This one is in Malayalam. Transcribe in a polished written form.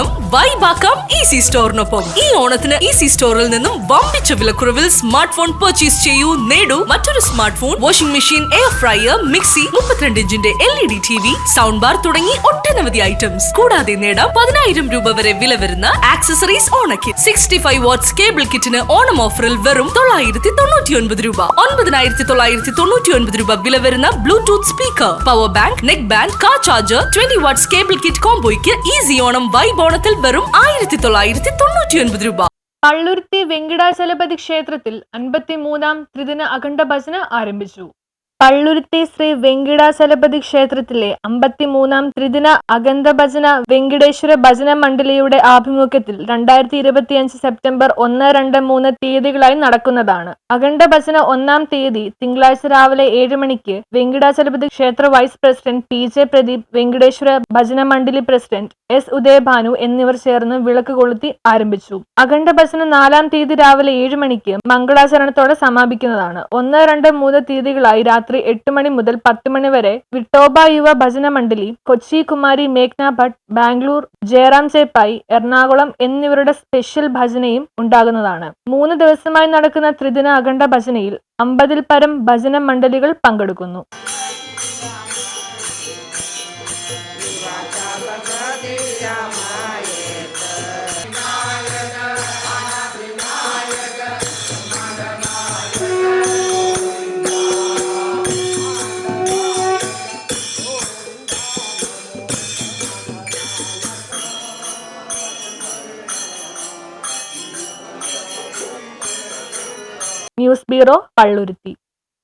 ഓണം വൈബാക്കാം ഈസി സ്റ്റോറിനൊപ്പം. ഈ ഓണത്തിന് ഈസി സ്റ്റോറിൽ നിന്നും വമ്പിച്ച വിലക്കുറവിൽ സ്മാർട്ട് ഫോൺ പർച്ചേസ് ചെയ്യൂ, നേടൂ മറ്റൊരു smart phone, washing machine, air fryer, mixie, 32 ഇഞ്ചിന്റെ LED TV, sound bar തുടങ്ങി ഒട്ടനവധി ഐറ്റംസ്. കൂടാതെ നേടാം 10,000 രൂപ വരെ വില വരുന്ന ആക്സസറീസ് ഓണക്കിറ്റ്. 65 വാട്ട്സ് കേബിൾ കിറ്റിന് ഓണം ഓഫറിൽ വെറും 999 രൂപ. 9,999 രൂപ വില വരുന്ന Bluetooth speaker, power bank, neck band, car charger, 20 watts cable kit കോംബോയ്ക്ക് ഈസി ഓണം വൈബ് ഓണത്തിൽ വെറും 1999 രൂപ. പള്ളുരുത്തി വെങ്കിടാചലപതി ക്ഷേത്രത്തിൽ 53-ാം ത്രിദിന അഖണ്ഡ ഭജന ആരംഭിച്ചു. പള്ളുരുത്തി ശ്രീ വെങ്കിടാചലപതി ക്ഷേത്രത്തിലെ 53-ാം ത്രിദിന അഖണ്ഡ ഭജന വെങ്കിടേശ്വര ഭജന മണ്ഡലിയുടെ ആഭിമുഖ്യത്തിൽ 2025 സെപ്റ്റംബർ 1, 2, 3 തീയതികളായി നടക്കുന്നതാണ്. അഖണ്ഡ ഭജന 1-ാം തീയതി തിങ്കളാഴ്ച രാവിലെ 7 മണിക്ക് വെങ്കിടാചലപതി ക്ഷേത്ര vice president PJ Pradeep, Venkateswara ഭജന മണ്ഡലി പ്രസിഡന്റ് S ഉദയഭാനു എന്നിവർ ചേർന്ന് വിളക്ക് കൊളുത്തി ആരംഭിച്ചു. അഖണ്ഡ ഭജന 4-ാം തീയതി രാവിലെ 7 മണിക്ക് മംഗളാചരണത്തോടെ സമാപിക്കുന്നതാണ്. 1, 2, 3 തീയതികളായി രാത്രി 8 മണി മുതൽ 10 മണി വരെ വിട്ടോബ യുവ ഭജന മണ്ഡലി, കൊച്ചി കുമാരി മേഘ്ന ഭട്ട്, ബാംഗ്ലൂർ ജയറാം ചേപ്പായി, എറണാകുളം എന്നിവരുടെ സ്പെഷ്യൽ ഭജനയും ഉണ്ടാകുന്നതാണ്. 3 ദിവസമായി നടക്കുന്ന ത്രിദിന അഖണ്ഡ ഭജനയിൽ 50-ൽ പരം ഭജന മണ്ഡലികൾ പങ്കെടുക്കുന്നു. News bureau, Palluruthy.